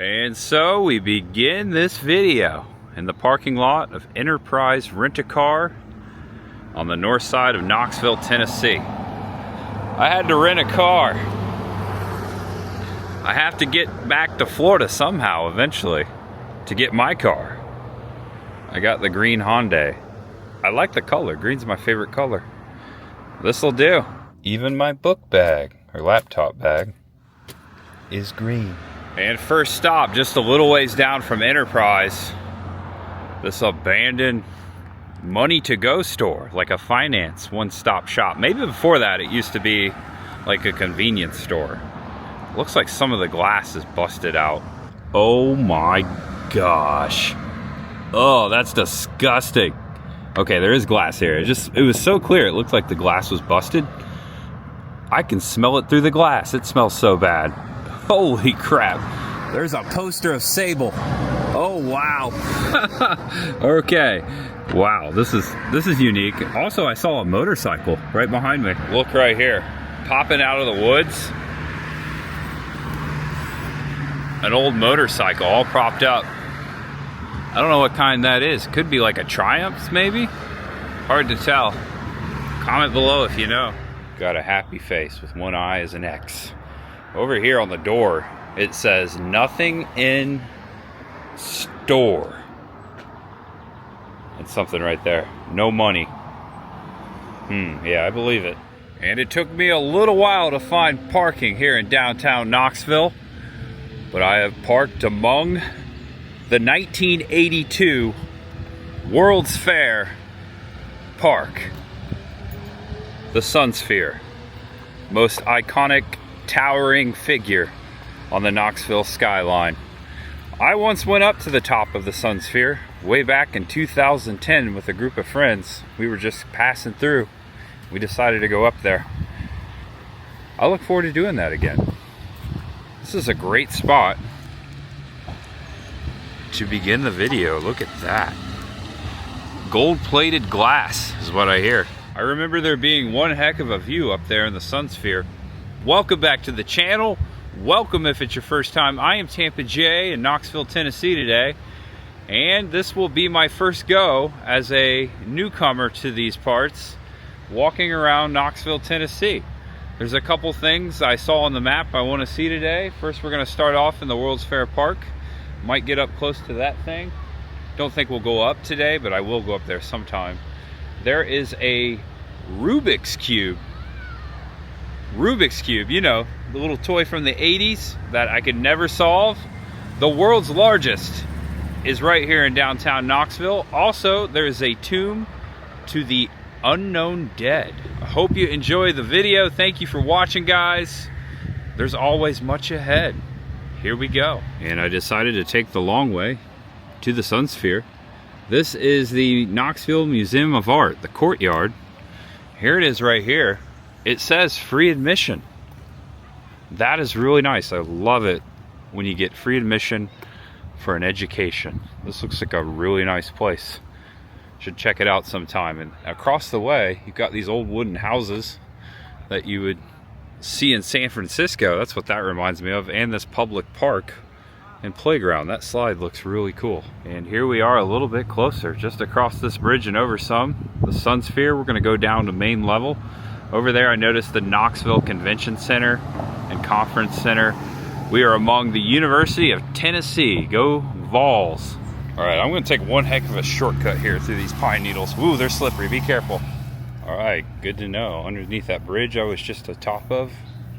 And so we begin this video in the parking lot of Enterprise Rent-A-Car on the north side of Knoxville, Tennessee. I had to rent a car. I have to get back to Florida somehow eventually to get my car. I got the green Hyundai. I like the color. Green's my favorite color. This'll do. Even my book bag, or laptop bag, is green. And first stop, just a little ways down from Enterprise, this abandoned money-to-go store, like a finance one-stop shop. Maybe before that it used to be like a convenience store. Looks like some of the glass is busted out. Oh my gosh. Oh, that's disgusting. Okay, there is glass here. It was so clear it looked like the glass was busted. I can smell it through the glass. It smells so bad. Holy crap. There's a poster of Sable. Oh, wow. Okay. Wow, this is unique. Also, I saw a motorcycle right behind me. Look right here. Popping out of the woods. An old motorcycle all propped up. I don't know what kind that is. Could be like a Triumph, maybe? Hard to tell. Comment below if you know. Got a happy face with one eye as an X. Over here on the door, it says nothing in store. That's something right there. No money. Yeah, I believe it. And it took me a little while to find parking here in downtown Knoxville, but I have parked among the 1982 World's Fair Park. The Sun Sphere. Most iconic towering figure on the Knoxville skyline. I once went up to the top of the Sun Sphere way back in 2010 with a group of friends. We were just passing through. We decided to go up there. I look forward to doing that again. This is a great spot to begin the video. Look at that. Gold-plated glass is what I hear. I remember there being one heck of a view up there in the Sun Sphere. Welcome back to the channel. Welcome if it's your first time. I am Tampa J in Knoxville, Tennessee today. And this will be my first go as a newcomer to these parts, walking around Knoxville, Tennessee. There's a couple things I saw on the map I want to see today. First, we're going to start off in the World's Fair Park. Might get up close to that thing. Don't think we'll go up today, but I will go up there sometime. There is a Rubik's Cube. Rubik's Cube, you know, the little toy from the 80s that I could never solve. The world's largest is right here in downtown Knoxville. Also, there is a tomb to the unknown dead. I hope you enjoy the video. Thank you for watching, guys. There's always much ahead. Here we go. And I decided to take the long way to the Sun Sphere. This is the Knoxville Museum of Art, the courtyard. Here it is right here. It says free admission. That is really nice. I love it when you get free admission for an education. This looks like a really nice place. Should check it out sometime. And across the way, you've got these old wooden houses that you would see in San Francisco. That's what that reminds me of. And this public park and playground. That slide looks really cool. And here we are a little bit closer, just across this bridge and over some. The Sun Sphere. We're gonna go down to main level. Over there I noticed the Knoxville Convention Center and Conference Center. We are among the University of Tennessee. Go Vols. All right, I'm gonna take one heck of a shortcut here through these pine needles. Ooh, they're slippery, be careful. All right, good to know. Underneath that bridge I was just atop of,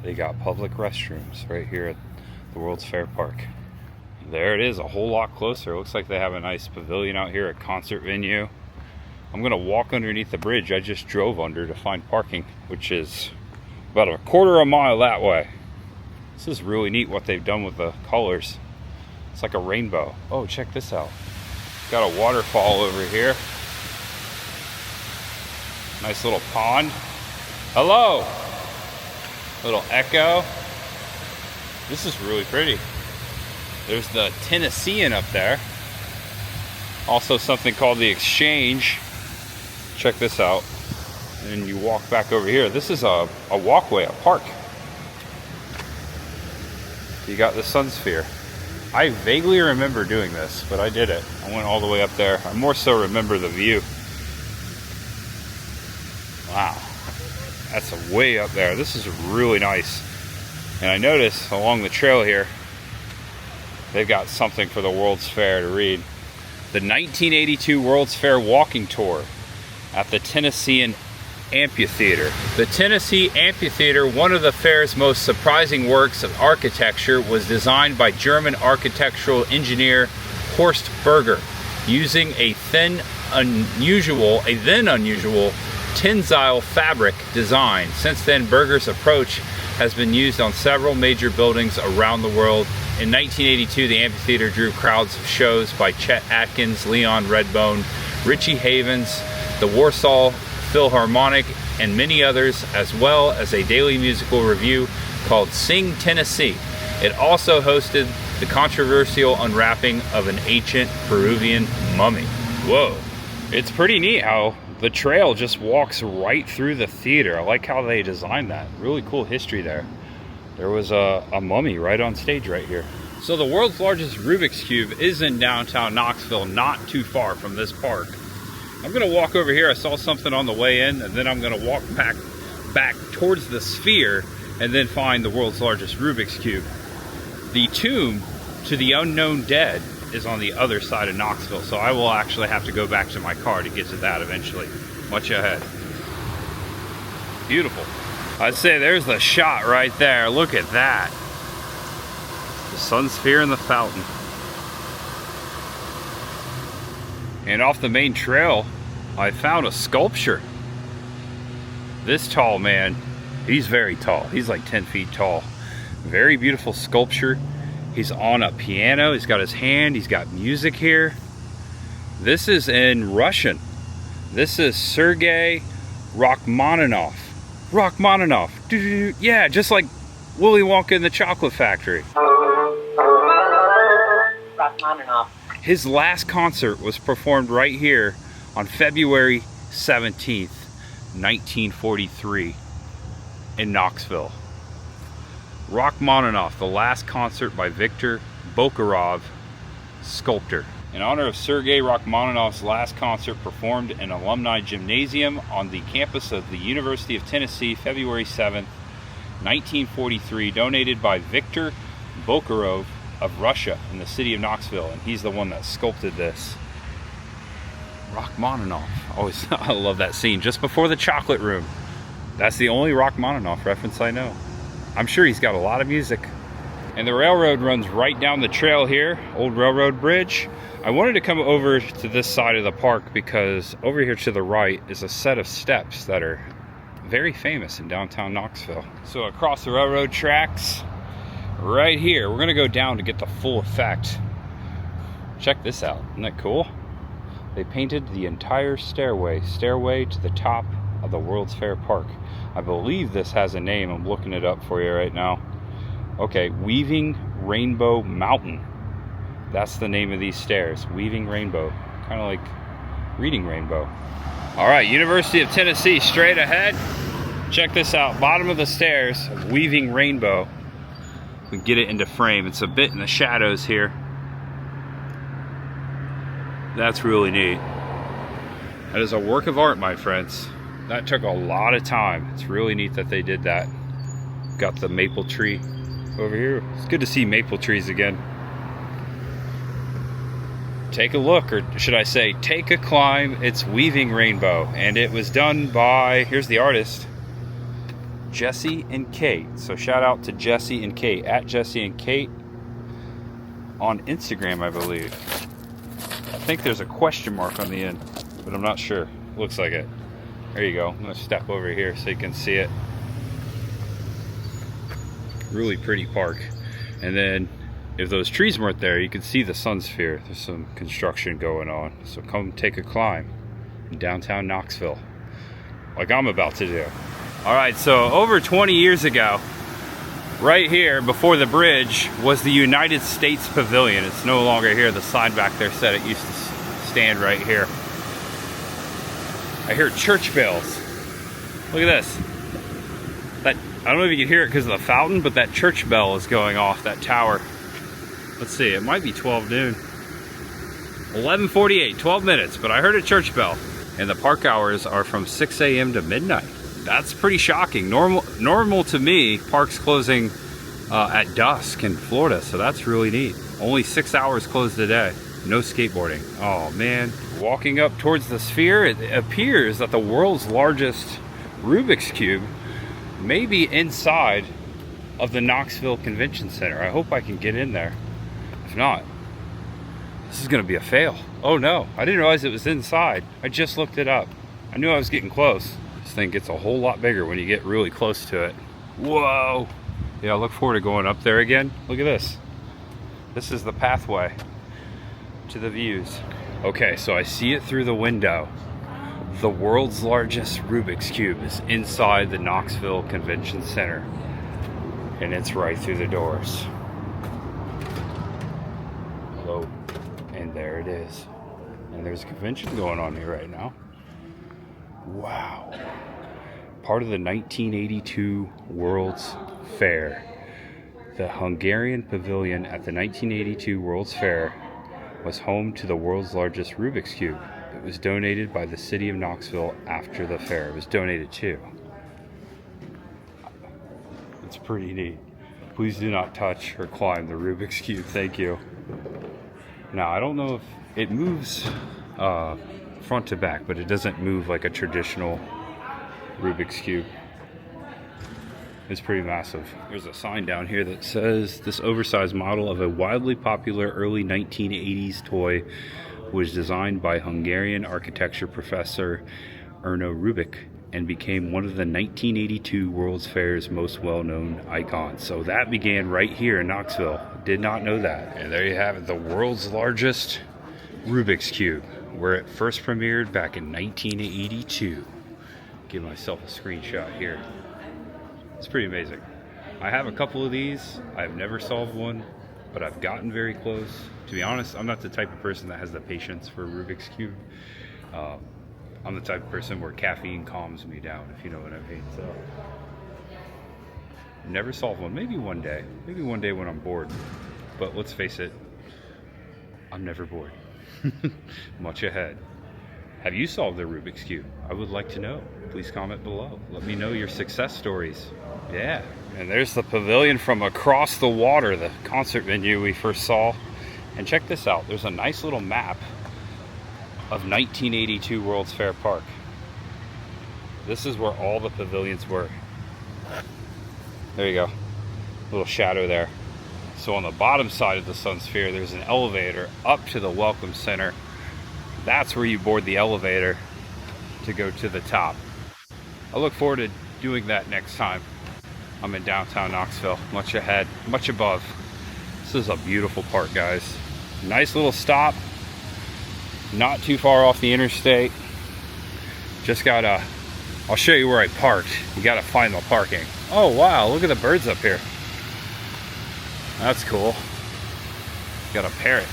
they got public restrooms right here at the World's Fair Park. There it is, a whole lot closer. Looks like they have a nice pavilion out here, a concert venue. I'm gonna walk underneath the bridge I just drove under to find parking, which is about a quarter of a mile that way. This is really neat what they've done with the colors. It's like a rainbow. Oh, check this out. Got a waterfall over here. Nice little pond. Hello. Little echo. This is really pretty. There's the Tennessean up there. Also something called the Exchange. Check this out. And you walk back over here. This is a walkway, a park. You got the Sun Sphere. I vaguely remember doing this, but I did it. I went all the way up there. I more so remember the view. Wow, that's way up there. This is really nice. And I noticed along the trail here, they've got something for the World's Fair to read. The 1982 World's Fair walking tour at the Tennessean Amphitheater. The Tennessee Amphitheater, one of the fair's most surprising works of architecture, was designed by German architectural engineer Horst Berger, using a then unusual tensile fabric design. Since then, Berger's approach has been used on several major buildings around the world. In 1982, the amphitheater drew crowds of shows by Chet Atkins, Leon Redbone, Richie Havens, the Warsaw Philharmonic, and many others, as well as a daily musical review called Sing Tennessee. It also hosted the controversial unwrapping of an ancient Peruvian mummy. Whoa. It's pretty neat how the trail just walks right through the theater. I like how they designed that. Really cool history there. There was a mummy right on stage right here. So the world's largest Rubik's Cube is in downtown Knoxville, not too far from this park. I'm gonna walk over here. I saw something on the way in, and then I'm gonna walk back towards the sphere and then find the world's largest Rubik's Cube. The tomb to the unknown dead is on the other side of Knoxville, so I will actually have to go back to my car to get to that eventually. Much ahead. Beautiful. I'd say there's the shot right there. Look at that. The sun sphere and the fountain. And off the main trail, I found a sculpture. This tall man, he's very tall. He's like 10 feet tall. Very beautiful sculpture. He's on a piano. He's got his hand. He's got music here. This is in Russian. This is Sergei Rachmaninoff. Rachmaninoff. Yeah, just like Willy Wonka in the Chocolate Factory. Rachmaninoff. His last concert was performed right here on February 17th, 1943 in Knoxville. Rachmaninoff, the last concert by Viktor Bokharov, sculptor. In honor of Sergei Rachmaninoff's last concert performed in Alumni Gymnasium on the campus of the University of Tennessee, February 7th, 1943, donated by Viktor Bokharov of Russia in the city of Knoxville, and he's the one that sculpted this. Rachmaninoff. Always, I love that scene just before the chocolate room. That's the only Rachmaninoff reference I know. I'm sure he's got a lot of music. And the railroad runs right down the trail here, old railroad bridge. I wanted to come over to this side of the park because over here to the right is a set of steps that are very famous in downtown Knoxville. So across the railroad tracks, right here, we're gonna go down to get the full effect. Check this out, isn't that cool? They painted the entire stairway to the top of the World's Fair Park. I believe this has a name. I'm looking it up for you right now. Okay, Weaving Rainbow Mountain. That's the name of these stairs, Weaving Rainbow. Kind of like Reading Rainbow. All right, University of Tennessee, straight ahead. Check this out, bottom of the stairs, Weaving Rainbow. We can get it into frame. It's a bit in the shadows here. That's really neat. That is a work of art, my friends. That took a lot of time. It's really neat that they did that. Got the maple tree over here. It's good to see maple trees again. Take a look, or should I say, take a climb. It's Weaving Rainbow, and it was done by, here's the artist, Jesse and Kate. So shout out to Jesse and Kate, at Jesse and Kate on Instagram, I believe. I think there's a question mark on the end, but I'm not sure. Looks like it. There you go. I'm gonna step over here so you can see it. Really pretty park. And then if those trees weren't there, you could see the sun sphere. There's some construction going on. So come take a climb in downtown Knoxville, like I'm about to do. All right, so over 20 years ago, right here before the bridge was the United States Pavilion. It's no longer here. The sign back there said it used to stand right here. I hear church bells. Look at this. That, I don't know if you can hear it because of the fountain, but that church bell is going off, that tower. Let's see, it might be 12 noon. 11:48, 12 minutes, but I heard a church bell. And the park hours are from 6 a.m. to midnight. That's pretty shocking. Normal to me, parks closing at dusk in Florida, so that's really neat. Only 6 hours closed a day. No skateboarding. Oh man. Walking up towards the sphere, it appears that the world's largest Rubik's Cube may be inside of the Knoxville Convention Center. I hope I can get in there. If not, this is gonna be a fail. Oh no, I didn't realize it was inside. I just looked it up. I knew I was getting close. This thing gets a whole lot bigger when you get really close to it. Whoa. Yeah, I look forward to going up there again. Look at this. This is the pathway to the views. Okay, so I see it through the window. The world's largest Rubik's Cube is inside the Knoxville Convention Center. And it's right through the doors. Hello. And there it is. And there's a convention going on here right now. Wow. Part of the 1982 World's Fair. The Hungarian Pavilion at the 1982 World's Fair was home to the world's largest Rubik's Cube. It was donated by the city of Knoxville after the fair. It was donated to. It's pretty neat. Please do not touch or climb the Rubik's Cube. Thank you. Now, I don't know if it moves front to back, but it doesn't move like a traditional Rubik's Cube. It's pretty massive. There's a sign down here that says this oversized model of a wildly popular early 1980s toy was designed by Hungarian architecture professor Erno Rubik and became one of the 1982 World's Fair's most well-known icons. So that began right here in Knoxville. Did not know that. And there you have it, the world's largest Rubik's Cube, where it first premiered back in 1982. Give myself a screenshot here. It's pretty amazing. I have a couple of these. I've never solved one, but I've gotten very close. To be honest, I'm not the type of person that has the patience for Rubik's Cube. I'm the type of person where caffeine calms me down, if you know what I mean. So, never solved one. Maybe one day. Maybe one day when I'm bored. But let's face it, I'm never bored. Much ahead. Have you solved the Rubik's Cube? I would like to know. Please comment below. Let me know your success stories. Yeah, and there's the pavilion from across the water, the concert venue we first saw. And check this out. There's a nice little map of 1982 World's Fair Park. This is where all the pavilions were. There you go. Little shadow there. So on the bottom side of the Sun Sphere, there's an elevator up to the Welcome Center. That's where you board the elevator to go to the top. I look forward to doing that next time. I'm in downtown Knoxville, much ahead, much above. This is a beautiful park, guys. Nice little stop. Not too far off the interstate. Just gotta, I'll show you where I parked. You gotta find the parking. Oh wow, look at the birds up here. That's cool. Got a parrot.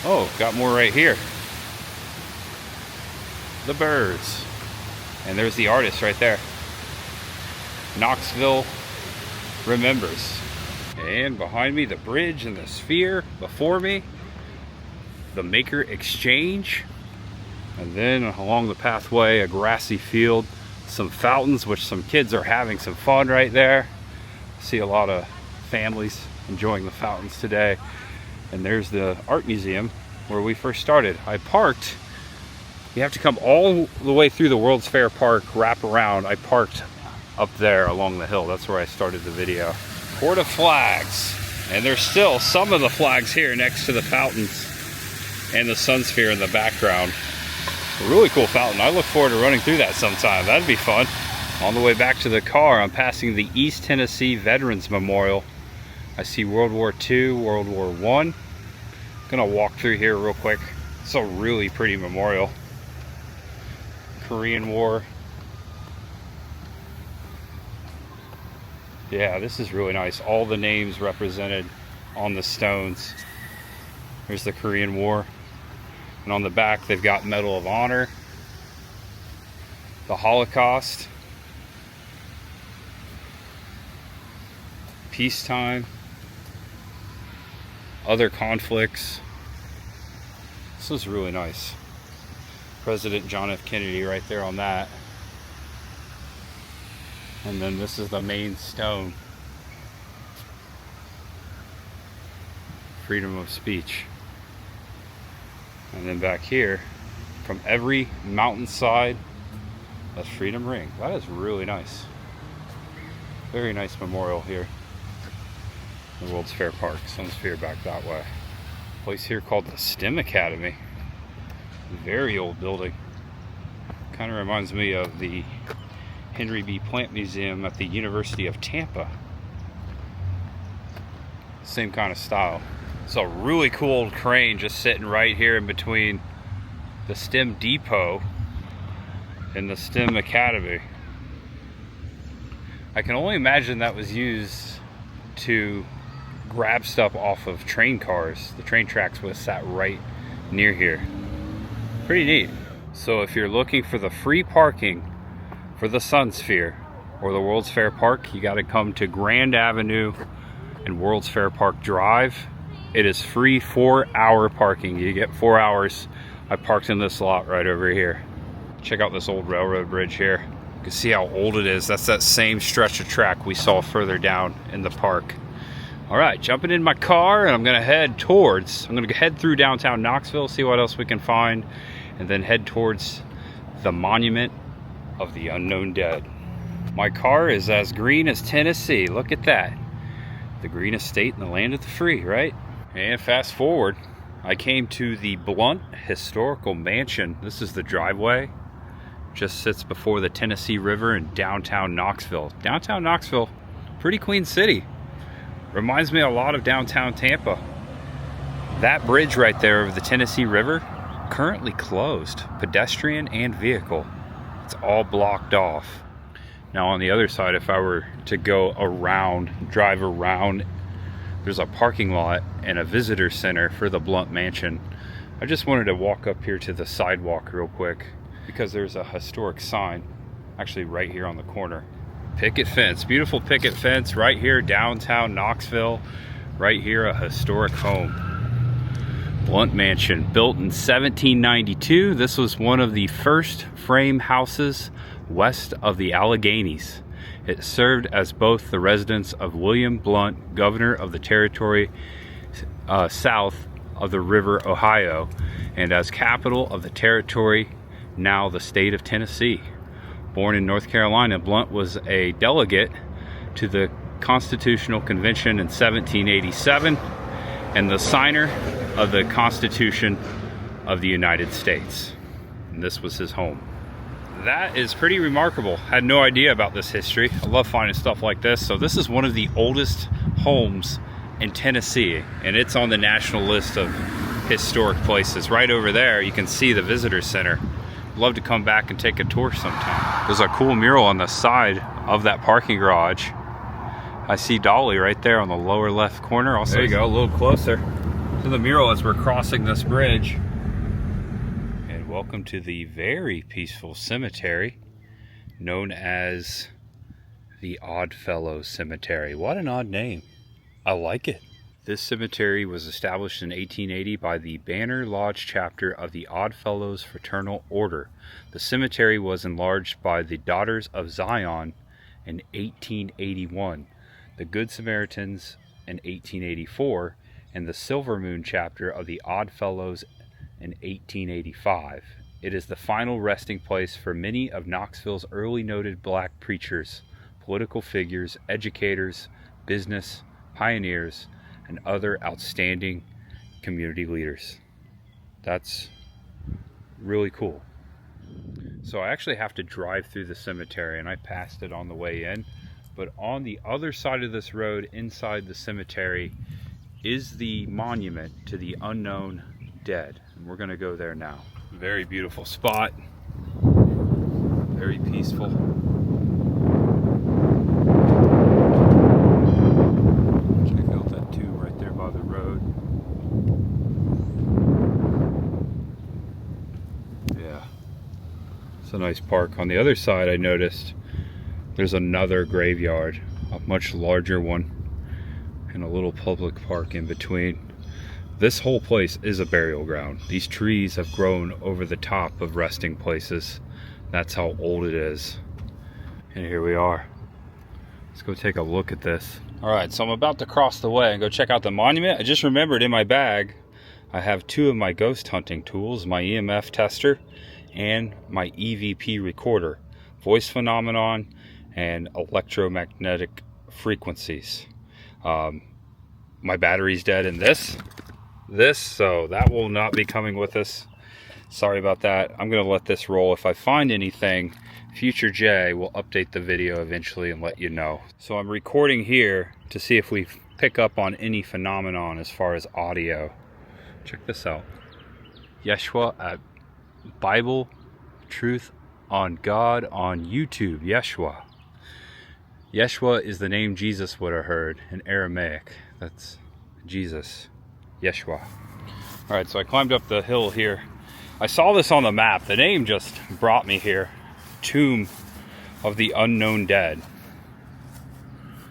Oh, got more right here. The birds. And there's the artist right there. Knoxville remembers. And behind me, the bridge and the sphere. Before me, the Maker Exchange. And then along the pathway, a grassy field, some fountains, which some kids are having some fun right there. See a lot of families enjoying the fountains today. And there's the art museum where we first started. I parked, you have to come all the way through the World's Fair Park, wrap around. I parked up there along the hill. That's where I started the video. Port of Flags. And there's still some of the flags here next to the fountains and the Sun Sphere in the background. A really cool fountain. I look forward to running through that sometime. That'd be fun. On the way back to the car, I'm passing the East Tennessee Veterans Memorial. I see World War II, World War I. Gonna walk through here real quick. It's a really pretty memorial. Korean War. Yeah, this is really nice. All the names represented on the stones. There's the Korean War. And on the back, they've got Medal of Honor, the Holocaust, peacetime, other conflicts. This is really nice. President John F. Kennedy right there on that. And then this is the main stone. Freedom of speech. And then back here, from every mountainside, a freedom ring. That is really nice. Very nice memorial here. The World's Fair Park. Sunsphere back that way. Place here called the STEM Academy. Very old building. Kind of reminds me of the Henry B. Plant Museum at the University of Tampa. Same kind of style. It's a really cool old crane just sitting right here in between the STEM Depot and the STEM Academy. I can only imagine that was used to grab stuff off of train cars. The train tracks was sat right near here. Pretty neat. So if you're looking for the free parking for the Sunsphere or the World's Fair Park, you got to come to Grand Avenue and World's Fair Park Drive. It is free 4-hour parking. You get 4 hours. I parked in this lot right over here. Check out this old railroad bridge here. You can see how old it is. That's that same stretch of track we saw further down in the park. All right, jumping in my car, and I'm gonna head through downtown Knoxville, see what else we can find, and then head towards the Monument of the Unknown Dead. My car is as green as Tennessee. Look at that. The greenest state in the land of the free, right? And fast forward, I came to the Blount Historical Mansion. This is the driveway. Just sits before the Tennessee River in downtown Knoxville. Downtown Knoxville, pretty clean city. Reminds me a lot of downtown Tampa. That bridge right there over the Tennessee River, currently closed, pedestrian and vehicle. It's all blocked off. Now on the other side, if I were to go around, drive around, there's a parking lot and a visitor center for the Blount Mansion. I just wanted to walk up here to the sidewalk real quick because there's a historic sign actually right here on the corner. Picket fence, beautiful picket fence right here downtown Knoxville. Right here, a historic home. Blount Mansion, built in 1792. This was one of the first frame houses west of the Alleghenies. It served as both the residence of William Blount, governor of the territory south of the River Ohio, and as capital of the territory, now the state of Tennessee. Born in North Carolina, Blount was a delegate to the Constitutional Convention in 1787 and the signer of the Constitution of the United States. And this was his home. That is pretty remarkable. Had no idea about this history. I love finding stuff like this. So this is one of the oldest homes in Tennessee, and it's on the national list of historic places. Right over there, you can see the visitor center. Love to come back and take a tour sometime. There's a cool mural on the side of that parking garage. I see Dolly right there on the lower left corner. Also, there you go, a little closer to the mural as we're crossing this bridge. And welcome to the very peaceful cemetery known as the Oddfellows Cemetery. What an odd name. I like it. This cemetery was established in 1880 by the Banner Lodge chapter of the Oddfellows Fraternal Order. The cemetery was enlarged by the Daughters of Zion in 1881, the Good Samaritans in 1884, and the Silver Moon chapter of the Oddfellows in 1885. It is the final resting place for many of Knoxville's early noted black preachers, political figures, educators, business pioneers, and other outstanding community leaders. That's really cool. So I actually have to drive through the cemetery, and I passed it on the way in, but on the other side of this road inside the cemetery is the monument to the unknown dead, and we're going to go there now. Very beautiful spot, very peaceful. It's a nice park. On the other side, I noticed there's another graveyard, a much larger one, and a little public park in between. This whole place is a burial ground. These trees have grown over the top of resting places. That's how old it is. And here we are. Let's go take a look at this. All right, so I'm about to cross the way and go check out the monument. I just remembered in my bag, I have 2 of my ghost hunting tools, my EMF tester and my EVP recorder, voice phenomenon and electromagnetic frequencies. My battery's dead in this, so that will not be coming with us. Sorry about that. I'm gonna let this roll. If I find anything, Future Jay will update the video eventually and let you know. So I'm recording here to see if we pick up on any phenomenon as far as audio. Check this out. Yeshua at Bible Truth on God on YouTube. Yeshua. Yeshua is the name Jesus would have heard in Aramaic. That's Jesus. Yeshua. All right, so I climbed up the hill here. I saw this on the map. The name just brought me here. Tomb of the Unknown Dead.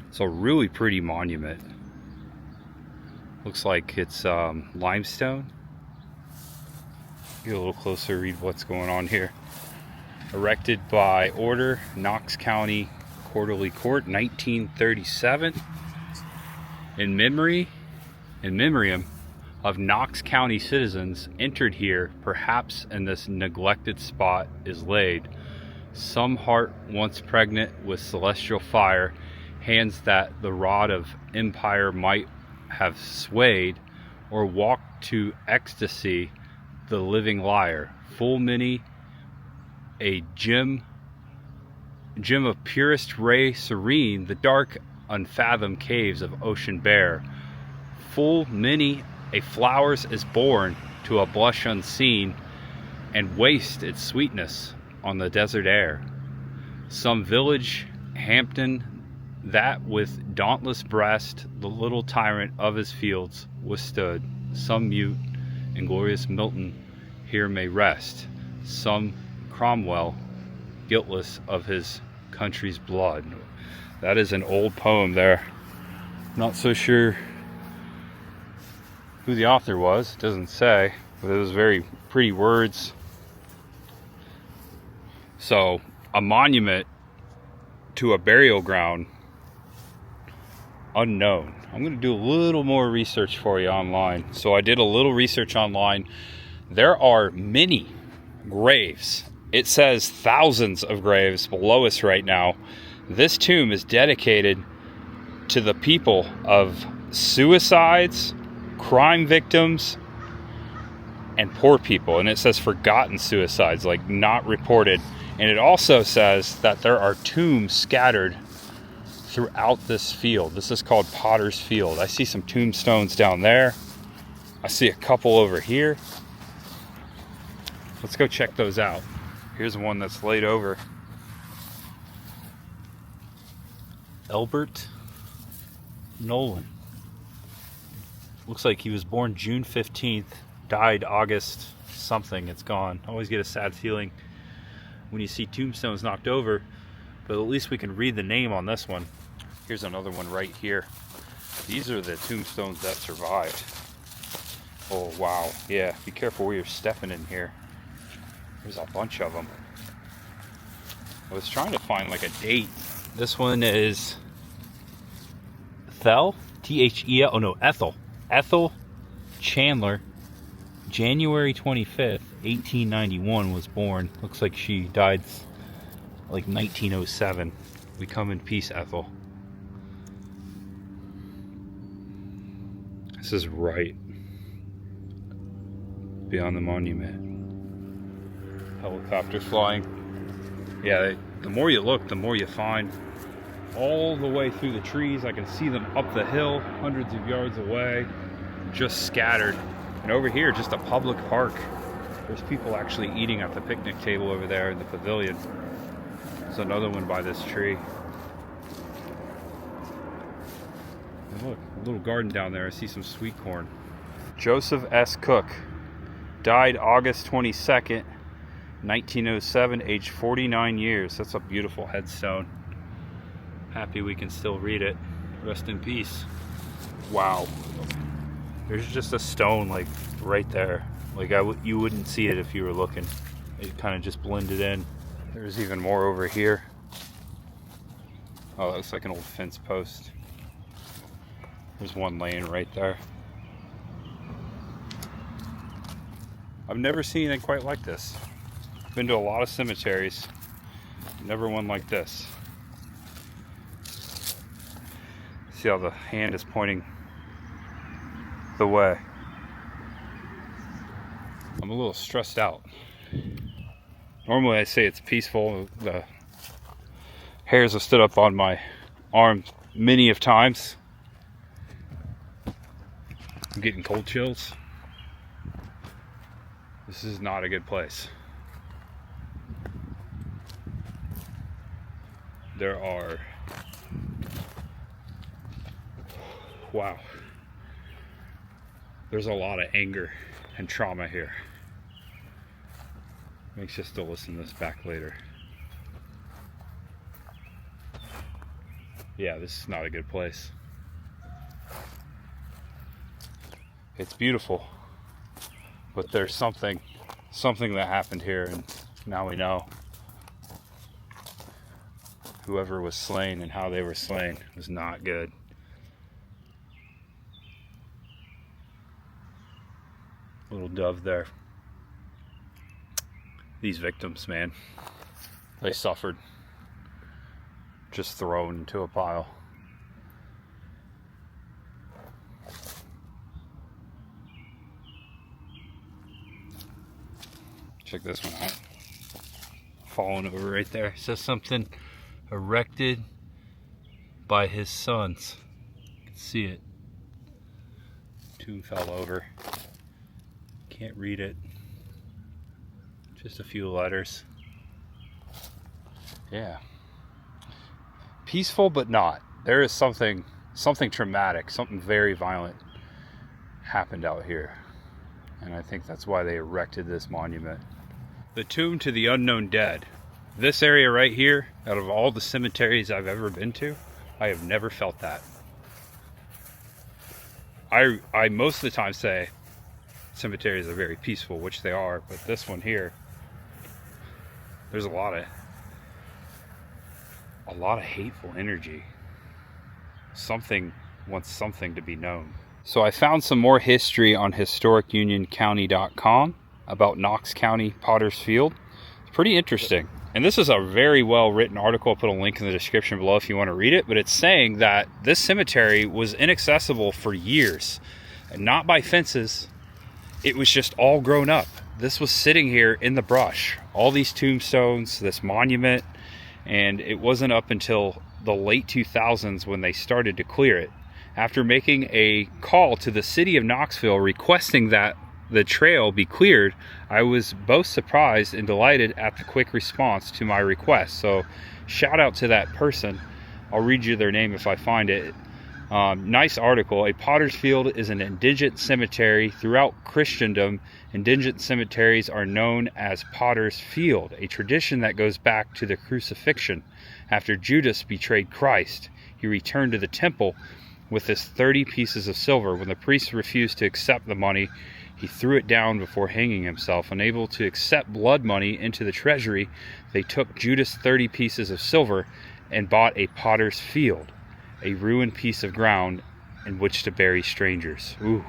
It's a really pretty monument. Looks like it's limestone. Get a little closer, read what's going on here. Erected by order, Knox County Quarterly Court, 1937. In memoriam of Knox County citizens entered here, perhaps in this neglected spot is laid some heart once pregnant with celestial fire, hands that the rod of empire might have swayed, or walked to ecstasy the living lyre, full many a gem of purest ray serene, the dark unfathomed caves of ocean bare, full many a flowers is born to a blush unseen, and waste its sweetness on the desert air. Some village Hampton that with dauntless breast the little tyrant of his fields withstood, some mute and glorious Milton here may rest, some Cromwell guiltless of his country's blood. That is an old poem there. Not so sure who the author was, it doesn't say, but it was very pretty words. So, a monument to a burial ground, unknown. I'm going to do a little more research for you online. So I did a little research online. There are many graves. It says thousands of graves below us right now. This tomb is dedicated to the people of suicides, crime victims, and poor people. And it says forgotten suicides, like not reported. And it also says that there are tombs scattered throughout this field. This is called Potter's Field. I see some tombstones down there. I see a couple over here. Let's go check those out. Here's one that's laid over. Elbert Nolan. Looks like he was born June 15th, died August something. It's gone. I always get a sad feeling when you see tombstones knocked over, but at least we can read the name on this one. Here's another one right here. These are the tombstones that survived. Oh wow, yeah, be careful where you're stepping in here. There's a bunch of them. I was trying to find like a date. This one is Ethel, T-H-E-L, oh no, Ethel Chandler, January 25th, 1891 was born. Looks like she died like 1907. We come in peace, Ethel. This is right beyond the monument. Helicopter flying. Yeah, the more you look, the more you find. All the way through the trees, I can see them up the hill, hundreds of yards away, just scattered. And over here, just a public park. There's people actually eating at the picnic table over there in the pavilion. There's another one by this tree. And look, a little garden down there. I see some sweet corn. Joseph S. Cook died August 22nd, 1907, age 49 years. That's a beautiful headstone. Happy we can still read it. Rest in peace. Wow. There's just a stone like right there. Like you wouldn't see it if you were looking. It kind of just blended in. There's even more over here. Oh, that looks like an old fence post. There's one laying right there. I've never seen anything quite like this. Been to a lot of cemeteries. Never one like this. See how the hand is pointing the way. I'm a little stressed out. Normally I say it's peaceful. The hairs have stood up on my arm many of times. I'm getting cold chills. This is not a good place. There are, wow, there's a lot of anger and trauma here. Makes you still listen to this back later. Yeah, this is not a good place. It's beautiful, but there's something that happened here, and now we know. Whoever was slain and how they were slain was not good. Little dove there. These victims, man, they suffered. Just thrown into a pile. Check this one out. Falling over right there. It says something erected by his sons. You can see it. Tomb fell over. Can't read it. Just a few letters. Yeah. Peaceful, but not. There is something traumatic, something very violent happened out here. And I think that's why they erected this monument. The tomb to the unknown dead. This area right here, out of all the cemeteries I've ever been to, I have never felt that. I most of the time say cemeteries are very peaceful, which they are, but this one here, there's a lot of hateful energy. Something wants something to be known. So I found some more history on historicunioncounty.com about Knox County, Potter's Field. It's pretty interesting. And this is a very well written article. I'll put a link in the description below if you want to read it. But it's saying that this cemetery was inaccessible for years. And not by fences. It was just all grown up. This was sitting here in the brush. All these tombstones, this monument. And it wasn't up until the late 2000s when they started to clear it. After making a call to the city of Knoxville requesting that the trail be cleared, I was both surprised and delighted at the quick response to my request. So shout out to that person. I'll read you their name if I find it. Nice article. A Potter's Field is an indigent cemetery. Throughout Christendom, indigent cemeteries are known as Potter's Field, a tradition that goes back to the crucifixion. After Judas betrayed Christ, he returned to the temple with his 30 pieces of silver. When the priest refused to accept the money, he threw it down before hanging himself. Unable to accept blood money into the treasury, they took Judas' 30 pieces of silver and bought a potter's field, a ruined piece of ground in which to bury strangers. Ooh.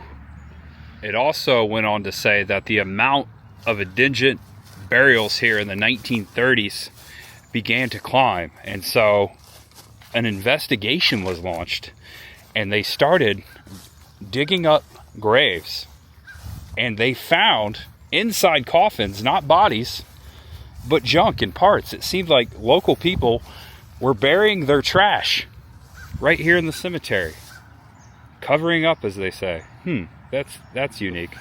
It also went on to say that the amount of indigent burials here in the 1930s began to climb. And so an investigation was launched, and they started digging up graves. And they found inside coffins, not bodies, but junk and parts. It seemed like local people were burying their trash right here in the cemetery. Covering up, as they say. That's unique.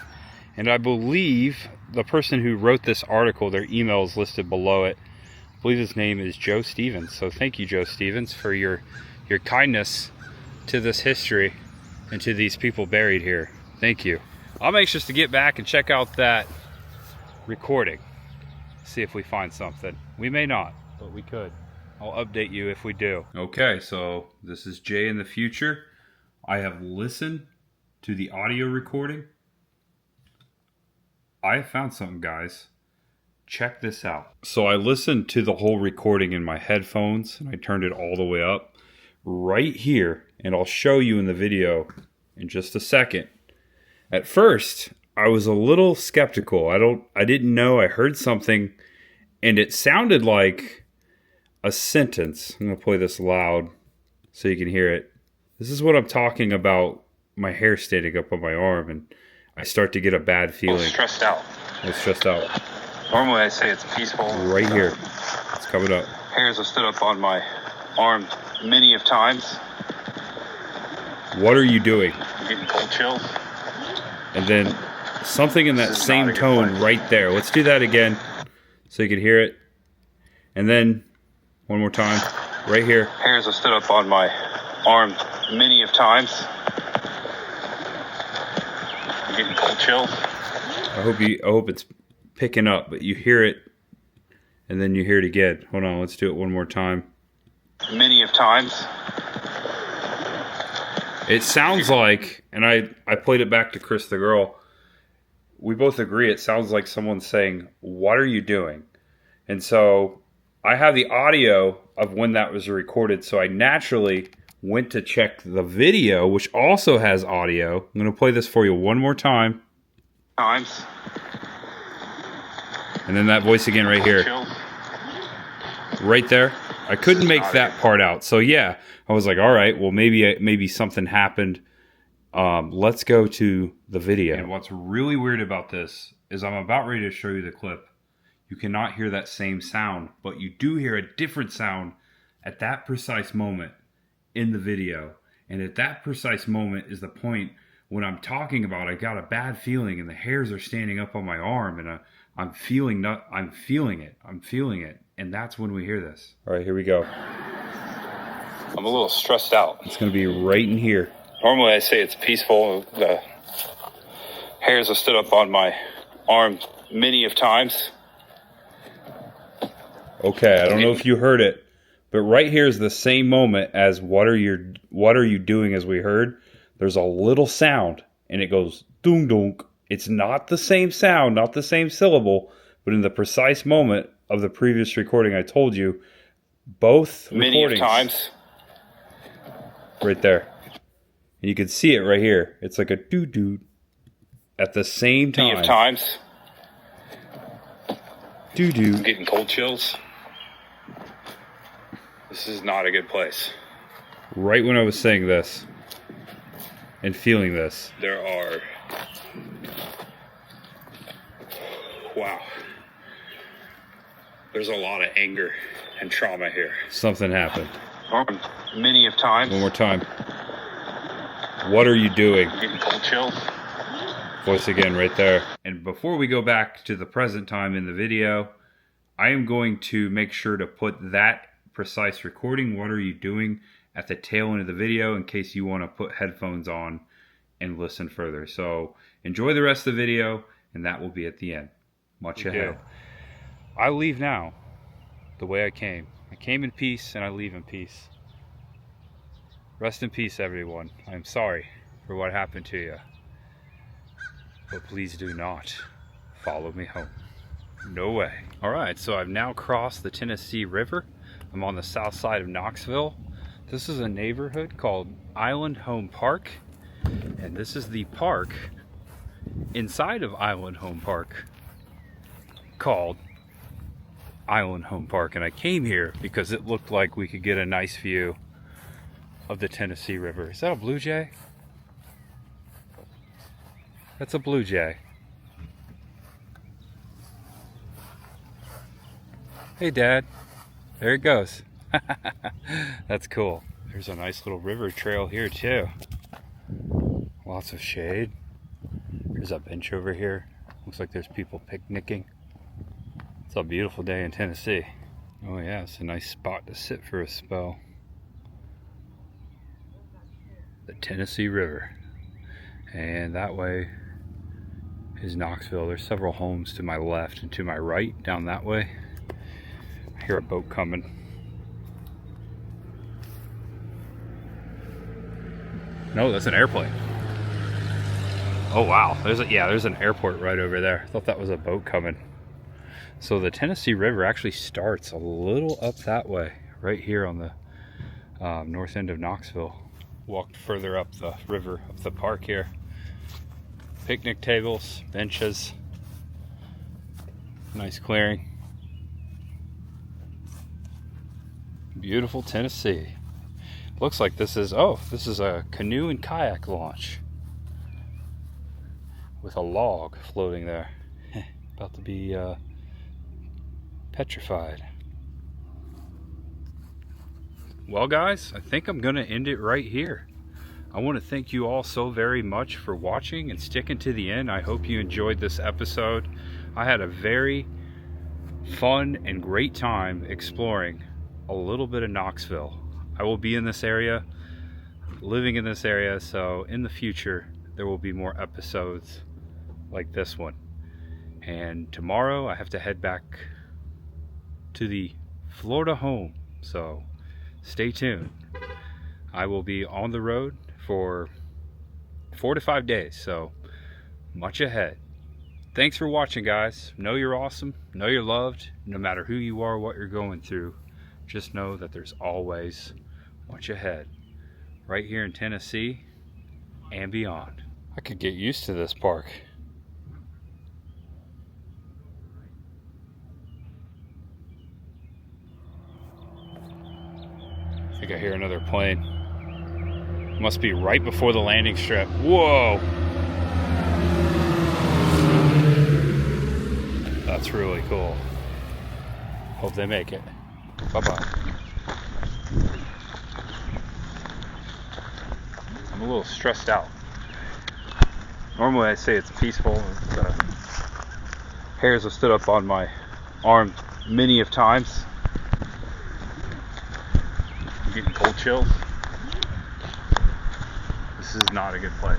And I believe the person who wrote this article, their email is listed below it. I believe his name is Joe Stevens. So thank you, Joe Stevens, for your kindness to this history and to these people buried here. Thank you. I'm anxious to get back and check out that recording. See if we find something. We may not, but we could. I'll update you if we do. Okay, so this is Jay in the future. I have listened to the audio recording, I found something, guys. Check this out. So I listened to the whole recording in my headphones, and I turned it all the way up right here, and I'll show you in the video in just a second. At first, I was a little skeptical. I didn't know. I heard something, and it sounded like a sentence. I'm going to play this loud so you can hear it. This is what I'm talking about, my hair standing up on my arm, and I start to get a bad feeling. Stressed out. I was stressed out. Normally I say it's peaceful. Right here. It's coming up. Hairs have stood up on my arm many of times. What are you doing? I'm getting cold chills. And then something in that same tone right there. Let's do that again so you can hear it. And then one more time, right here. Hairs have stood up on my arm many of times. I'm getting cold chills. I hope it's picking up, but you hear it and then you hear it again. Hold on, let's do it one more time. Many of times. It sounds like, and I played it back to Chris the girl, we both agree it sounds like someone saying, "What are you doing?" And so I have the audio of when that was recorded, so I naturally went to check the video, which also has audio. I'm going to play this for you one more time. Times. And then that voice again right here. Chills. Right there. I couldn't make that part out. So yeah, I was like, all right, well maybe something happened. Let's go to the video. And what's really weird about this is I'm about ready to show you the clip. You cannot hear that same sound, but you do hear a different sound at that precise moment in the video. And at that precise moment is the point when I'm talking about I got a bad feeling and the hairs are standing up on my arm and I'm feeling it. And that's when we hear this. All right, here we go. I'm a little stressed out. It's going to be right in here. Normally I say it's peaceful. The hairs have stood up on my arm many of times. Okay, I don't know if you heard it, but right here is the same moment as what are you doing as we heard. There's a little sound and it goes doong doong. It's not the same sound, not the same syllable, but in the precise moment of the previous recording I told you, both many recordings. Of times. Right there. And you can see it right here. It's like a doo-doo at the same time. Many of times. Doo-doo. I'm getting cold chills. This is not a good place. Right when I was saying this and feeling this. There are... Wow. There's a lot of anger and trauma here. Something happened. Many of times. One more time. What are you doing? I'm getting cold chills. Voice again right there. And before we go back to the present time in the video, I am going to make sure to put that precise recording, what are you doing, at the tail end of the video in case you want to put headphones on and listen further. So enjoy the rest of the video, and that will be at the end. Much ahead. I leave now the way I came. I came in peace and I leave in peace. Rest in peace, everyone. I'm sorry for what happened to you. But please do not follow me home. No way. Alright, so I've now crossed the Tennessee River. I'm on the south side of Knoxville. This is a neighborhood called Island Home Park. And this is the park inside of Island Home Park called Island Home Park. And I came here because it looked like we could get a nice view of the Tennessee River. Is that a blue jay? That's a blue jay. Hey Dad, there it goes. That's cool. There's a nice little river trail here too. Lots of shade. There's a bench over here. Looks like there's people picnicking. It's a beautiful day in Tennessee. Oh yeah, it's a nice spot to sit for a spell. The Tennessee River. And that way is Knoxville. There's several homes to my left and to my right down that way. I hear a boat coming. No, that's an airplane. Oh wow, there's an airport right over there. I thought that was a boat coming. So the Tennessee River actually starts a little up that way, right here on the north end of Knoxville. Walked further up the river, up the park here. Picnic tables, benches, nice clearing. Beautiful Tennessee. Looks like this is a canoe and kayak launch with a log floating there. About to be petrified. Well guys, I think I'm gonna end it right here. I want to thank you all so very much for watching and sticking to the end. I hope you enjoyed this episode. I had a very fun and great time exploring a little bit of Knoxville. I will be in this area, living in this area, so in the future there will be more episodes like this one. And tomorrow I have to head back to the Florida home, so stay tuned. I will be on the road for 4 to 5 days, so much ahead. Thanks for watching, guys. Know you're awesome, know you're loved, no matter who you are, what you're going through. Just know that there's always much ahead, right here in Tennessee and beyond. I could get used to this park. I think I hear another plane. Must be right before the landing strip. Whoa! That's really cool. Hope they make it. Bye-bye. I'm a little stressed out. Normally I say it's peaceful. The hairs have stood up on my arm many of times. I'm getting cold chills. This is not a good place.